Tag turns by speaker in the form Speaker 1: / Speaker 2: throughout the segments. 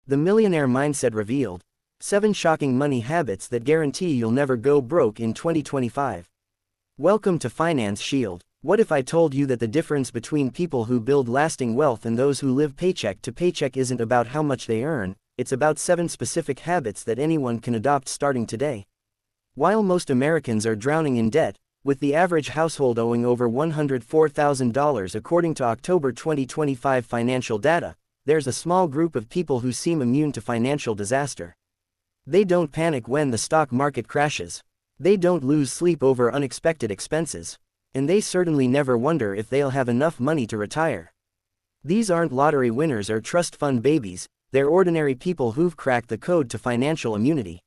Speaker 1: The Millionaire Mindset Revealed. 7 Shocking Money Habits That Guarantee You'll Never Go Broke in 2025. Welcome to Finance Shield. What if I told you that the difference between people who build lasting wealth and those who live paycheck to paycheck isn't about how much they earn, it's about 7 specific habits that anyone can adopt starting today? While most Americans are drowning in debt, with the average household owing over $104,000 according to October 2025 financial data, there's a small group of people who seem immune to financial disaster. They don't panic when the stock market crashes. They don't lose sleep over unexpected expenses. And they certainly never wonder if they'll have enough money to retire. These aren't lottery winners or trust fund babies, they're ordinary people who've cracked the code to financial immunity.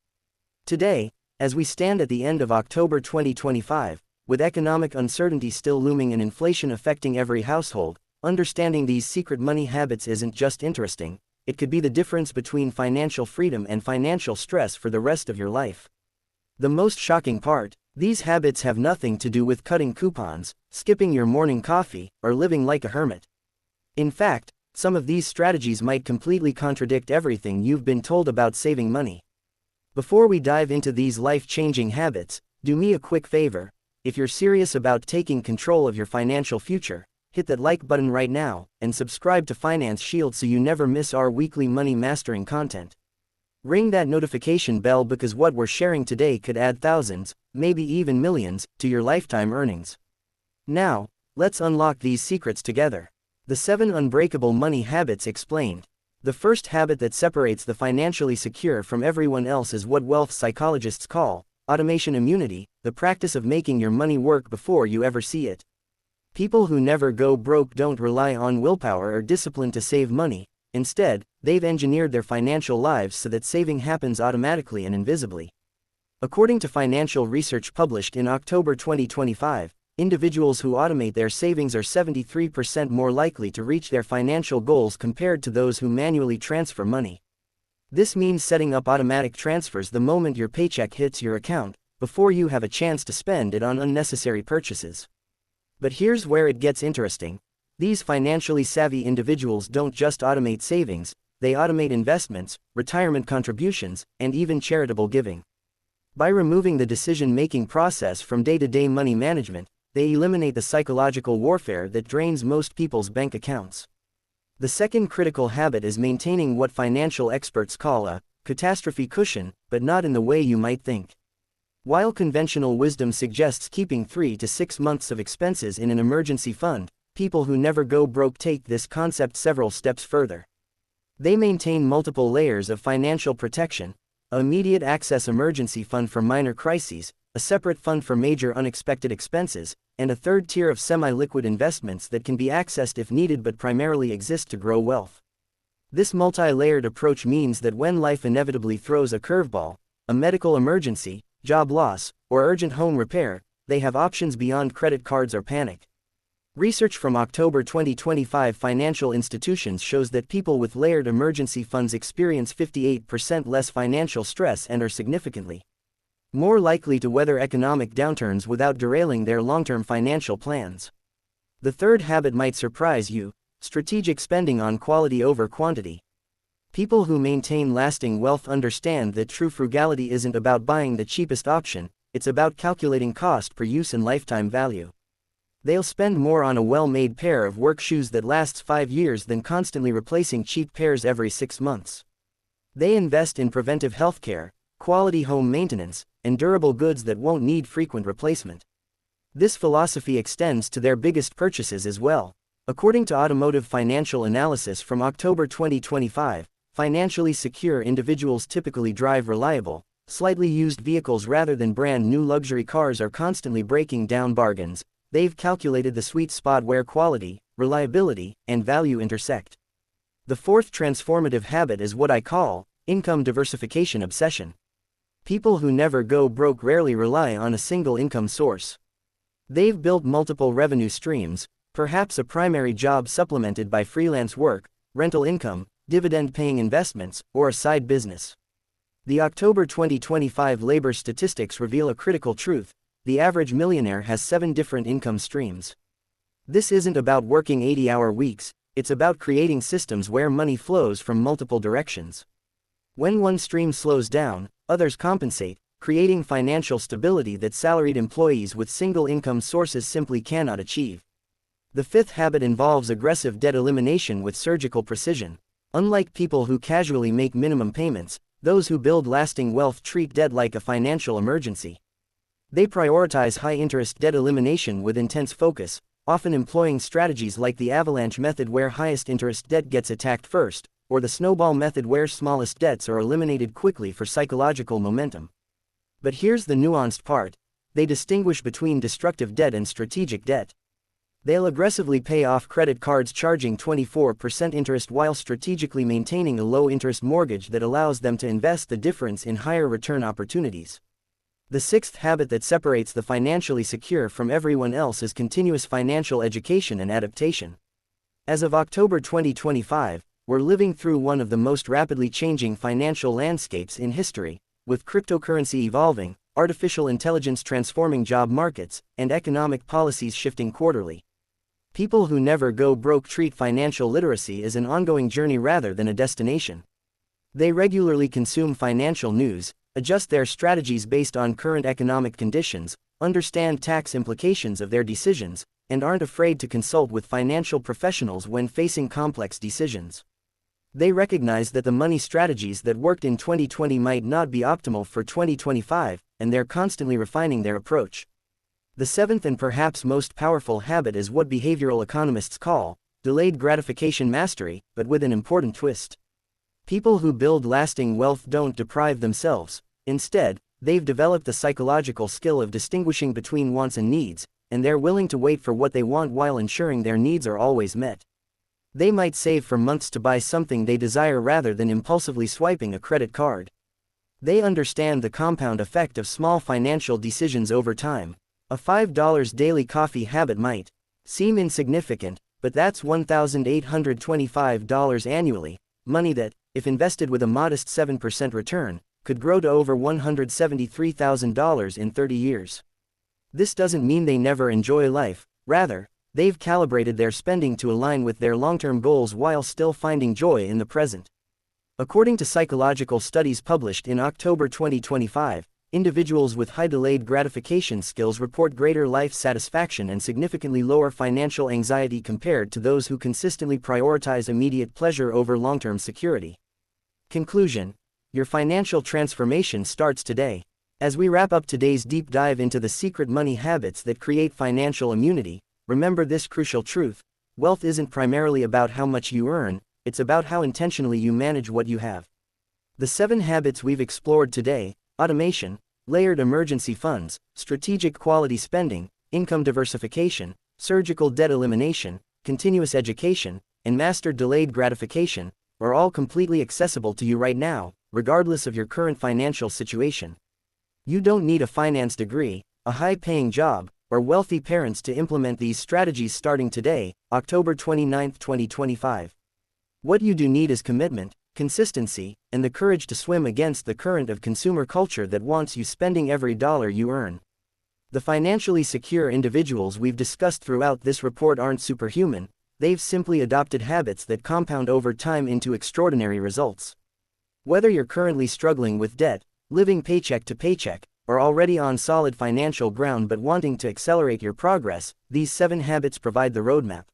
Speaker 1: Today, as we stand at the end of October 2025, with economic uncertainty still looming and inflation affecting every household, understanding these secret money habits isn't just interesting, it could be the difference between financial freedom and financial stress for the rest of your life. The most shocking part, these habits have nothing to do with cutting coupons, skipping your morning coffee, or living like a hermit. In fact, some of these strategies might completely contradict everything you've been told about saving money. Before we dive into these life-changing habits, do me a quick favor. If you're serious about taking control of your financial future, hit that like button right now, and subscribe to Finance Shield so you never miss our weekly money mastering content. Ring that notification bell because what we're sharing today could add thousands, maybe even millions, to your lifetime earnings. Now, let's unlock these secrets together. The 7 Unbreakable Money Habits Explained. The first habit that separates the financially secure from everyone else is what wealth psychologists call automation immunity, the practice of making your money work before you ever see it. People who never go broke don't rely on willpower or discipline to save money. Instead, they've engineered their financial lives so that saving happens automatically and invisibly. According to financial research published in October 2025, individuals who automate their savings are 73% more likely to reach their financial goals compared to those who manually transfer money. This means setting up automatic transfers the moment your paycheck hits your account, before you have a chance to spend it on unnecessary purchases. But here's where it gets interesting. These financially savvy individuals don't just automate savings, they automate investments, retirement contributions, and even charitable giving. By removing the decision-making process from day-to-day money management, they eliminate the psychological warfare that drains most people's bank accounts. The second critical habit is maintaining what financial experts call a catastrophe cushion, but not in the way you might think. While conventional wisdom suggests keeping 3 to 6 months of expenses in an emergency fund, people who never go broke take this concept several steps further. They maintain multiple layers of financial protection: an immediate access emergency fund for minor crises, a separate fund for major unexpected expenses, and a third tier of semi-liquid investments that can be accessed if needed but primarily exist to grow wealth. This multi-layered approach means that when life inevitably throws a curveball, a medical emergency, job loss, or urgent home repair, they have options beyond credit cards or panic. Research from October 2025 financial institutions shows that people with layered emergency funds experience 58% less financial stress and are significantly more likely to weather economic downturns without derailing their long-term financial plans. The third habit might surprise you: strategic spending on quality over quantity. People who maintain lasting wealth understand that true frugality isn't about buying the cheapest option, it's about calculating cost per use and lifetime value. They'll spend more on a well-made pair of work shoes that lasts 5 years than constantly replacing cheap pairs every 6 months. They invest in preventive healthcare, quality home maintenance, and durable goods that won't need frequent replacement. This philosophy extends to their biggest purchases as well. According to Automotive Financial Analysis from October 2025, financially secure individuals typically drive reliable, slightly used vehicles rather than brand-new luxury cars or constantly breaking down bargains. They've calculated the sweet spot where quality, reliability, and value intersect. The fourth transformative habit is what I call income diversification obsession. People who never go broke rarely rely on a single income source. They've built multiple revenue streams, perhaps a primary job supplemented by freelance work, rental income, dividend-paying investments, or a side business. The October 2025 labor statistics reveal a critical truth: the average millionaire has 7 different income streams. This isn't about working 80-hour weeks, it's about creating systems where money flows from multiple directions. When one stream slows down, others compensate, creating financial stability that salaried employees with single income sources simply cannot achieve. The fifth habit involves aggressive debt elimination with surgical precision. Unlike people who casually make minimum payments, those who build lasting wealth treat debt like a financial emergency. They prioritize high-interest debt elimination with intense focus, often employing strategies like the avalanche method where highest interest debt gets attacked first, or the snowball method where smallest debts are eliminated quickly for psychological momentum. But here's the nuanced part: they distinguish between destructive debt and strategic debt. They'll aggressively pay off credit cards charging 24% interest while strategically maintaining a low-interest mortgage that allows them to invest the difference in higher return opportunities. The sixth habit that separates the financially secure from everyone else is continuous financial education and adaptation. As of October 2025, we're living through one of the most rapidly changing financial landscapes in history, with cryptocurrency evolving, artificial intelligence transforming job markets, and economic policies shifting quarterly. People who never go broke treat financial literacy as an ongoing journey rather than a destination. They regularly consume financial news, adjust their strategies based on current economic conditions, understand tax implications of their decisions, and aren't afraid to consult with financial professionals when facing complex decisions. They recognize that the money strategies that worked in 2020 might not be optimal for 2025, and they're constantly refining their approach. The seventh and perhaps most powerful habit is what behavioral economists call delayed gratification mastery, but with an important twist. People who build lasting wealth don't deprive themselves. Instead, they've developed the psychological skill of distinguishing between wants and needs, and they're willing to wait for what they want while ensuring their needs are always met. They might save for months to buy something they desire rather than impulsively swiping a credit card. They understand the compound effect of small financial decisions over time. A $5 daily coffee habit might seem insignificant, but that's $1,825 annually, money that, if invested with a modest 7% return, could grow to over $173,000 in 30 years. This doesn't mean they never enjoy life, rather, they've calibrated their spending to align with their long-term goals while still finding joy in the present. According to psychological studies published in October 2025, individuals with high delayed gratification skills report greater life satisfaction and significantly lower financial anxiety compared to those who consistently prioritize immediate pleasure over long-term security. Conclusion: your financial transformation starts today. As we wrap up today's deep dive into the secret money habits that create financial immunity, remember this crucial truth: wealth isn't primarily about how much you earn, it's about how intentionally you manage what you have. The 7 habits we've explored today: automation, layered emergency funds, strategic quality spending, income diversification, surgical debt elimination, continuous education, and mastered delayed gratification, are all completely accessible to you right now, regardless of your current financial situation. You don't need a finance degree, a high-paying job, or wealthy parents to implement these strategies starting today, October 29, 2025. What you do need is commitment, consistency, and the courage to swim against the current of consumer culture that wants you spending every dollar you earn. The financially secure individuals we've discussed throughout this report aren't superhuman, they've simply adopted habits that compound over time into extraordinary results. Whether you're currently struggling with debt, living paycheck to paycheck, or already on solid financial ground but wanting to accelerate your progress, these 7 habits provide the roadmap.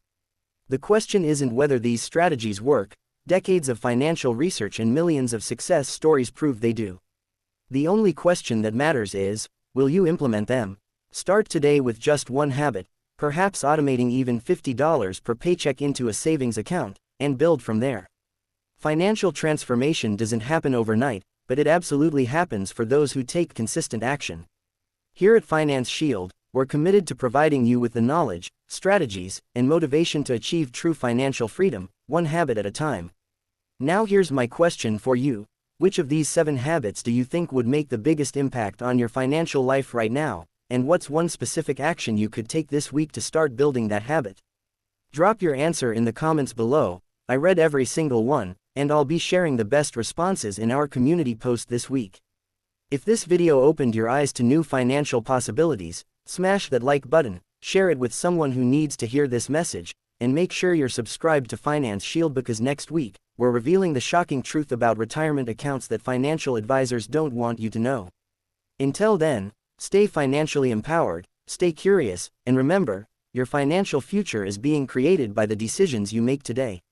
Speaker 1: The question isn't whether these strategies work. Decades of financial research and millions of success stories prove they do. The only question that matters is, will you implement them? Start today with just one habit, perhaps automating even $50 per paycheck into a savings account, and build from there. Financial transformation doesn't happen overnight, but it absolutely happens for those who take consistent action. Here at Finance Shield, we're committed to providing you with the knowledge, strategies, and motivation to achieve true financial freedom, one habit at a time. Now here's my question for you: which of these 7 habits do you think would make the biggest impact on your financial life right now, and what's one specific action you could take this week to start building that habit? Drop your answer in the comments below. I read every single one, and I'll be sharing the best responses in our community post this week. If this video opened your eyes to new financial possibilities, smash that like button, share it with someone who needs to hear this message, and make sure you're subscribed to Finance Shield because next week, we're revealing the shocking truth about retirement accounts that financial advisors don't want you to know. Until then, stay financially empowered, stay curious, and remember, your financial future is being created by the decisions you make today.